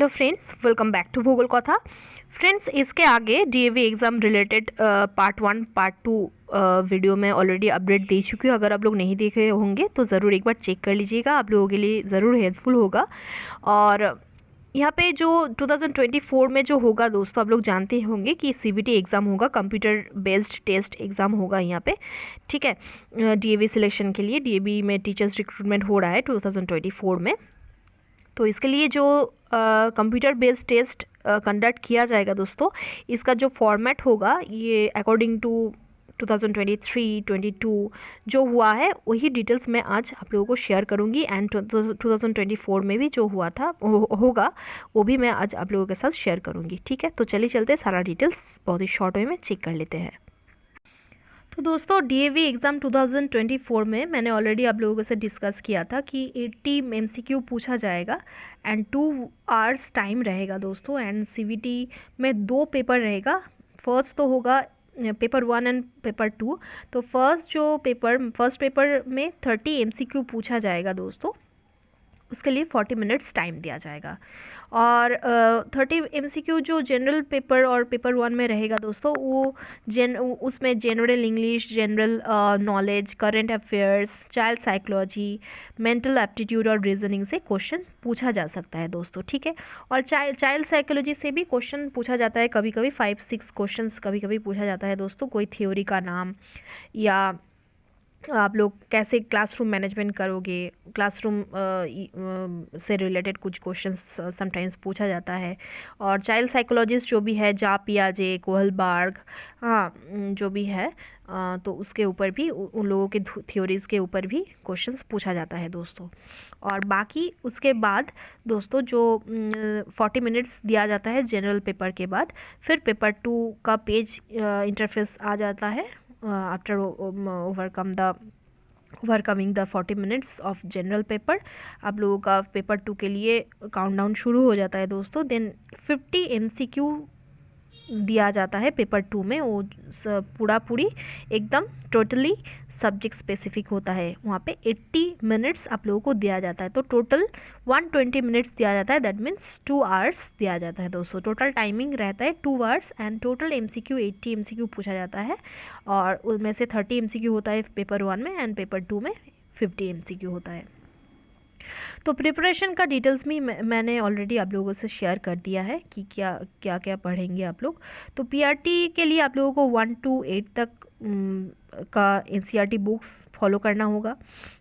Hello friends, welcome back to Bhugol Katha. Friends, इसके आगे DAV exam related part 1 part 2 video में already update दे चुकी हूँ। अगर आप लोग नहीं देखे होंगे तो ज़रूर एक बार चेक कर लीजिएगा, आप लोगों के लिए ज़रूर हेल्पफुल होगा। और यहाँ पे जो 2024 में जो होगा दोस्तों, आप लोग जानते ही होंगे कि सीबीटी एग्ज़ाम होगा, कंप्यूटर बेस्ड टेस्ट एग्ज़ाम होगा यहाँ पे। ठीक है, डीएवी सिलेक्शन के लिए डीएवी में टीचर्स रिक्रूटमेंट हो रहा है 2024 में। तो इसके लिए जो कंप्यूटर बेस्ड टेस्ट कंडक्ट किया जाएगा दोस्तों, इसका जो फॉर्मेट होगा ये अकॉर्डिंग टू 2023-22 जो हुआ है वही डिटेल्स मैं आज आप लोगों को शेयर करूंगी। एंड 2024 में भी जो हुआ था होगा वो भी मैं आज आप लोगों के साथ शेयर करूंगी। ठीक है, तो चलिए चलते सारा डिटेल्स बहुत ही शॉर्ट वे में चेक कर लेते हैं। तो दोस्तों, डीएवी एग्ज़ाम 2024 में मैंने ऑलरेडी आप लोगों से डिस्कस किया था कि 80 एमसीक्यू पूछा जाएगा एंड 2 आवर्स टाइम रहेगा दोस्तों। एंड सीबीटी में 2 पेपर रहेगा। फर्स्ट तो होगा पेपर 1 एंड पेपर 2। तो फर्स्ट पेपर में 30 एमसीक्यू पूछा जाएगा दोस्तों, उसके लिए 40 मिनट्स टाइम दिया जाएगा। और 30 एमसीक्यू जो जनरल पेपर और पेपर 1 में रहेगा दोस्तों, वो उसमें general English, general knowledge, current affairs, child psychology, mental aptitude और रीजनिंग से क्वेश्चन पूछा जा सकता है दोस्तों। ठीक है, और चाइल्ड साइकोलॉजी से भी क्वेश्चन पूछा जाता है, कभी कभी 5-6 क्वेश्चन कभी कभी पूछा जाता है दोस्तों। कोई थ्योरी का नाम, या आप लोग कैसे क्लासरूम मैनेजमेंट करोगे, क्लासरूम से रिलेटेड कुछ क्वेश्चंस समटाइम्स पूछा जाता है। और चाइल्ड साइकोलॉजिस्ट जो भी है, जा पियाजे, कोहलबर्ग, हाँ जो भी है, तो उसके ऊपर भी उन लोगों के थ्योरीज़ के ऊपर भी क्वेश्चंस पूछा जाता है दोस्तों। और बाकी उसके बाद दोस्तों जो 40 मिनट्स दिया जाता है जनरल पेपर के बाद, फिर पेपर 2 का पेज इंटरफेस आ जाता है। After overcoming the 40 minutes of general paper, आप लोगों का पेपर 2 के लिए काउंटडाउन शुरू हो जाता है दोस्तों। देन 50 एमसीक्यू दिया जाता है पेपर 2 में। वो पूरी एकदम टोटली सब्जेक्ट स्पेसिफिक होता है। वहाँ पे 80 मिनट्स आप लोगों को दिया जाता है, तो टोटल 120 मिनट्स दिया जाता है। दैट मीन्स 2 आवर्स दिया जाता है दोस्तों। टोटल टाइमिंग रहता है 2 hours and total MCQ 80 MCQ पूछा जाता है। और उनमें से 30 एमसीक्यू होता है पेपर 1 में एंड पेपर 2 में 50 एमसीक्यू होता है। तो प्रिपरेशन का डिटेल्स भी मैंने ऑलरेडी आप लोगों से शेयर कर दिया है कि क्या क्या क्या पढ़ेंगे आप लोग। तो पीआरटी के लिए आप लोगों को 1 to 8 तक का एनसीईआरटी बुक्स फॉलो करना होगा।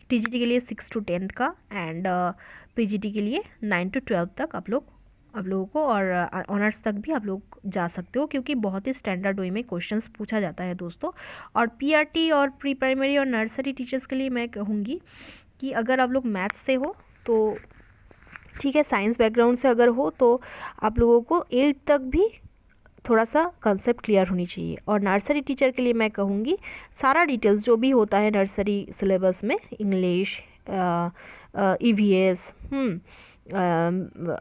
टीजीटी के लिए 6 to 10 का, एंड पीजीटी के लिए 9 to 12 तक आप लोगों को, और ऑनर्स तक भी आप लोग जा सकते हो, क्योंकि बहुत ही स्टैंडर्ड वे में क्वेश्चंस पूछा जाता है दोस्तों। और पीआरटी और प्री प्राइमरी और नर्सरी टीचर्स के लिए मैं कहूँगी कि अगर आप लोग मैथ्स से हो तो ठीक है, साइंस बैकग्राउंड से अगर हो तो आप लोगों को 8 तक भी थोड़ा सा कंसेप्ट क्लियर होनी चाहिए। और नर्सरी टीचर के लिए मैं कहूँगी सारा डिटेल्स जो भी होता है नर्सरी सिलेबस में, इंग्लिश, ईवीएस,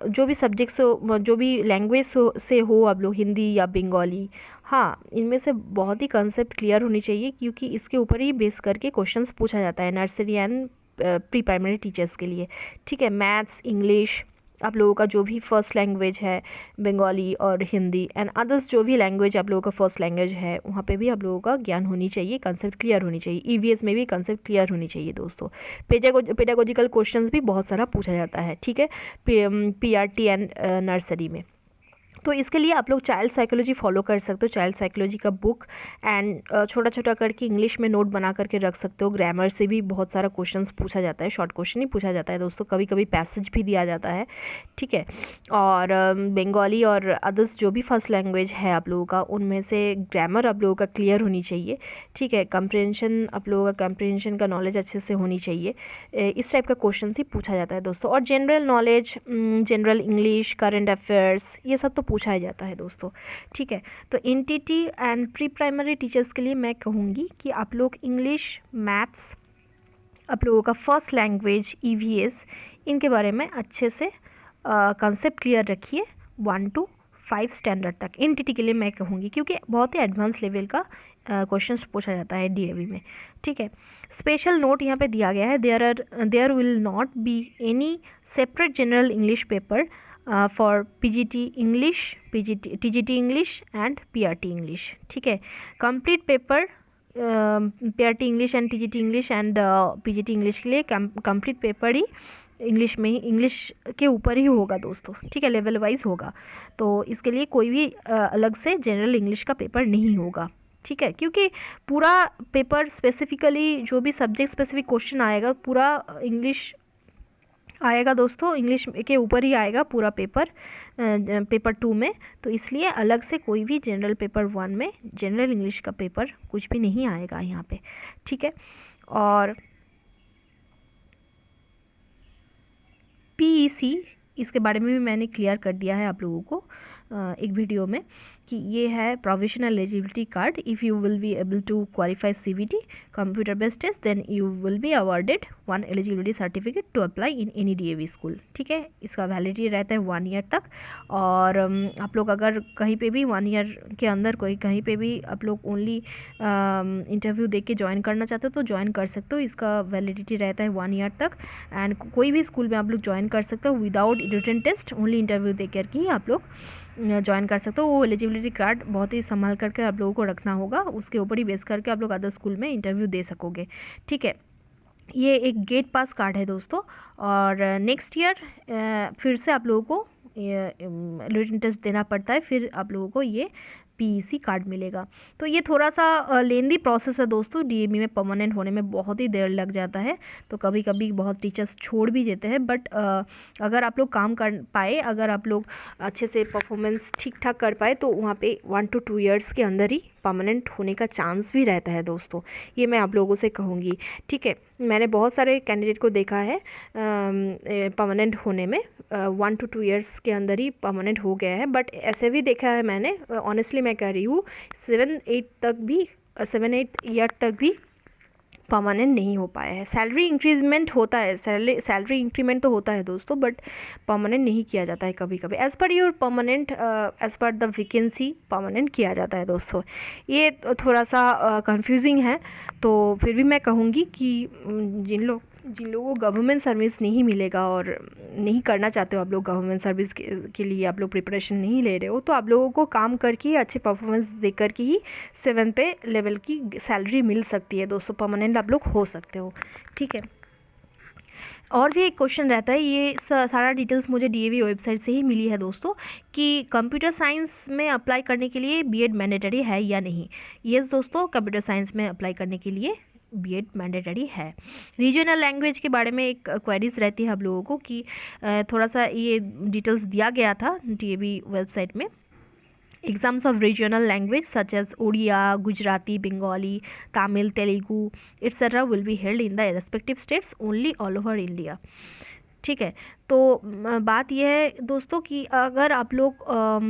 जो भी सब्जेक्ट्स हो, जो भी लैंग्वेज से हो, आप लोग हिंदी या बंगाली, हाँ इनमें से बहुत ही कंसेप्ट क्लियर होनी चाहिए, क्योंकि इसके ऊपर ही बेस करके क्वेश्चंस पूछा जाता है nursery and pre primary teachers के लिए। ठीक है, मैथ्स, इंग्लिश, आप लोगों का जो भी फर्स्ट लैंग्वेज है, बंगाली और हिंदी एंड अदर्स जो भी लैंग्वेज आप लोगों का फर्स्ट लैंग्वेज है, वहाँ पे भी आप लोगों का ज्ञान होनी चाहिए, कंसेप्ट क्लियर होनी चाहिए। ईवीएस में भी कंसेप्ट क्लियर होनी चाहिए दोस्तों। पेडागोजिकल क्वेश्चंस भी बहुत सारा पूछा जाता है। ठीक है, पीआरटी एंड नर्सरी में। तो इसके लिए आप लोग चाइल्ड साइकोलॉजी फॉलो कर सकते हो। चाइल्ड साइकोलॉजी का बुक एंड छोटा छोटा करके इंग्लिश में नोट बना करके रख सकते हो। ग्रामर से भी बहुत सारा क्वेश्चंस पूछा जाता है, शॉर्ट क्वेश्चन ही पूछा जाता है दोस्तों, कभी कभी पैसेज भी दिया जाता है। ठीक है, और बंगाली और अदर्स जो भी फर्स्ट लैंग्वेज है आप लोगों का, उनमें से ग्रामर आप लोगों का क्लियर होनी चाहिए। ठीक है, कंप्रहेंशन, आप लोगों का कंप्रहेंशन का नॉलेज अच्छे से होनी चाहिए। इस टाइप का क्वेश्चन ही पूछा जाता है दोस्तों। और general knowledge, general English, current affairs, ये सब तो पूछा ही जाता है दोस्तों। ठीक है, तो NTT and pre primary teachers के लिए मैं कहूँगी कि आप लोग इंग्लिश, मैथ्स, आप लोगों का फर्स्ट लैंग्वेज, ईवीएस, इनके बारे में अच्छे से कंसेप्ट क्लियर रखिए 1 to 5 स्टैंडर्ड तक। एनटीटी के लिए मैं कहूँगी, क्योंकि बहुत ही एडवांस लेवल का क्वेश्चंस पूछा जाता है डीएवी में। ठीक है, स्पेशल नोट यहाँ पे दिया गया है, there will not be any separate general English paper for PGT English, TGT English and PRT English. ठीक है, complete paper PRT English and TGT English and PGT English के लिए कंप्लीट पेपर ही English में ही, इंग्लिश के ऊपर ही होगा दोस्तों। ठीक है, लेवल वाइज होगा, तो इसके लिए कोई भी अलग से जनरल इंग्लिश का पेपर नहीं होगा। ठीक है, क्योंकि पूरा पेपर स्पेसिफिकली जो भी सब्जेक्ट स्पेसिफिक क्वेश्चन आएगा पूरा इंग्लिश आएगा दोस्तों, इंग्लिश के ऊपर ही आएगा पूरा पेपर, पेपर 2 में। तो इसलिए अलग से कोई भी जनरल पेपर 1 में जनरल इंग्लिश का पेपर कुछ भी नहीं आएगा यहाँ पे। ठीक है, और पीईसी इसके बारे में भी मैंने क्लियर कर दिया है आप लोगों को एक वीडियो में, कि ये है provisional eligibility card. If you will be able to qualify CBT computer based test then you will be awarded 1 eligibility certificate to apply in any DAV school. ठीक है, इसका वैलिडिटी रहता है 1 ईयर तक, और आप लोग अगर कहीं पे भी 1 ईयर के अंदर कोई कहीं पे भी आप लोग ओनली इंटरव्यू दे के ज्वाइन करना चाहते हो तो ज्वाइन कर सकते हो। इसका वैलिडिटी रहता है 1 ईयर तक, एंड कोई भी स्कूल में आप लोग ज्वाइन कर सकते हो without written test, only interview दे करके ही आप लोग ज्वाइन कर सकते हो। वो एलिजिबिलिटी कार्ड बहुत ही संभाल करके आप लोगों को रखना होगा, उसके ऊपर ही बेस करके आप लोग अदर स्कूल में इंटरव्यू दे सकोगे। ठीक है, ये एक गेट पास कार्ड है दोस्तों, और नेक्स्ट ईयर फिर से आप लोगों को रिटन टेस्ट देना पड़ता है, फिर आप लोगों को ये पीईसी कार्ड मिलेगा। तो ये थोड़ा सा लेंदी प्रोसेस है दोस्तों, डीएवी में परमानेंट होने में बहुत ही देर लग जाता है, तो कभी कभी बहुत टीचर्स छोड़ भी देते हैं, बट अगर आप लोग काम कर पाए, अगर आप लोग अच्छे से परफॉर्मेंस ठीक ठाक कर पाए तो वहाँ पे 1 to 2 ईयर्स के अंदर ही परमानेंट होने का चांस भी रहता है दोस्तों, ये मैं आप लोगों से कहूँगी। ठीक है, मैंने बहुत सारे कैंडिडेट को देखा है परमानेंट होने में 1 to 2 ईयर्स के अंदर ही परमानेंट हो गया है, बट ऐसे भी देखा है मैंने, ऑनेस्टली मैं कह रही हूँ 7-8 ईयर तक भी परमानेंट नहीं हो पाया है। सैलरी इंक्रीजमेंट होता है, सैलरी इंक्रीमेंट तो होता है दोस्तों, बट परमानेंट नहीं किया जाता है कभी कभी, as per your permanent, as per the vacancy permanent किया जाता है दोस्तों। ये थोड़ा सा कंफ्यूजिंग है, तो फिर भी मैं कहूँगी कि जिन लोगों को गवर्नमेंट सर्विस नहीं मिलेगा और नहीं करना चाहते हो आप लोग गवर्नमेंट सर्विस के लिए आप लोग प्रिपरेशन नहीं ले रहे हो, तो आप लोगों को काम करके ही अच्छे परफॉर्मेंस दे करके ही 7 पे लेवल की सैलरी मिल सकती है दोस्तों, परमानेंट आप लोग हो सकते हो। ठीक है, और भी एक क्वेश्चन रहता है, ये सारा डिटेल्स मुझे डीएवी वेबसाइट से ही मिली है दोस्तों, कि कंप्यूटर साइंस में अप्लाई करने के लिए बीएड मैंडेटरी है या नहीं। यस दोस्तों, कंप्यूटर साइंस में अप्लाई करने के लिए बीएड मैंडेटरी है। रीजनल लैंग्वेज के बारे में एक क्वेरीज रहती है आप लोगों को, कि थोड़ा सा ये डिटेल्स दिया गया था डीएवी वेबसाइट में। Exams of regional language such as Oriya, Gujarati, Bengali, Tamil, Telugu etc. Will be held in the respective states only all over India. ठीक है, तो बात यह है दोस्तों कि अगर आप लोग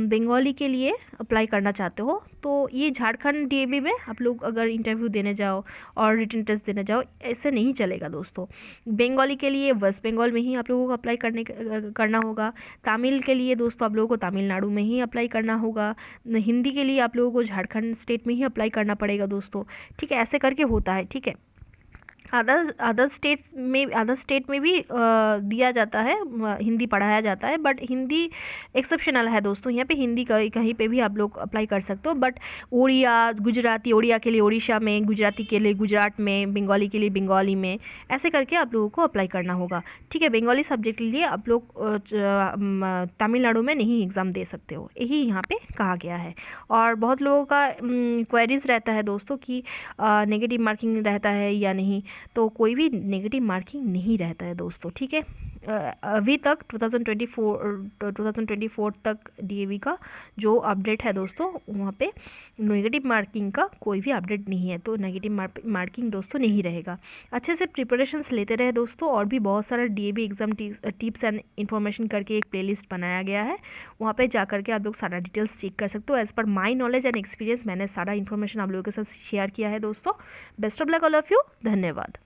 बंगाली के लिए अप्लाई करना चाहते हो तो ये झारखंड डीएवी में आप लोग अगर इंटरव्यू देने जाओ और रिटन टेस्ट देने जाओ, ऐसे नहीं चलेगा दोस्तों। बंगाली के लिए वेस्ट बंगाल में ही आप लोगों को अप्लाई करना होगा। तमिल के लिए दोस्तों आप लोगों को तमिलनाडु में ही अप्लाई करना होगा। हिंदी के लिए आप लोगों को झारखंड स्टेट में ही अप्लाई करना पड़ेगा दोस्तों। ठीक है, ऐसे करके होता है। ठीक है, अदर स्टेट में भी दिया जाता है, हिंदी पढ़ाया जाता है, बट हिंदी एक्सेप्शनल है दोस्तों। यहाँ पे हिंदी कहीं पे भी आप लोग अप्लाई कर सकते हो, बट उड़िया, गुजराती, उड़िया के लिए उड़ीसा में, गुजराती के लिए गुजरात में, बंगाली के लिए बंगाली में, ऐसे करके आप लोगों को अप्लाई करना होगा। ठीक है, बंगाली सब्जेक्ट के लिए आप लोग तमिलनाडु में नहीं एग्ज़ाम दे सकते हो, यही यहाँ पे कहा गया है। और बहुत लोगों का क्वेरीज रहता है दोस्तों कि नेगेटिव मार्किंग रहता है या नहीं, तो कोई भी नेगेटिव मार्किंग नहीं रहता है दोस्तों। ठीक है, अभी तक 2024 तक डीएवी का जो अपडेट है दोस्तों, वहाँ पे नेगेटिव मार्किंग का कोई भी अपडेट नहीं है, तो नेगेटिव मार्किंग दोस्तों नहीं रहेगा। अच्छे से प्रिपरेशंस लेते रहे दोस्तों, और भी बहुत सारा DAV exam tips and information करके एक प्लेलिस्ट बनाया गया है, वहाँ पे जा करके आप लोग सारा डिटेल्स चेक कर सकते हो। As per my knowledge and experience मैंने सारा इन्फॉर्मेशन आप लोगों के साथ शेयर किया है दोस्तों। Best of luck all of you, धन्यवाद।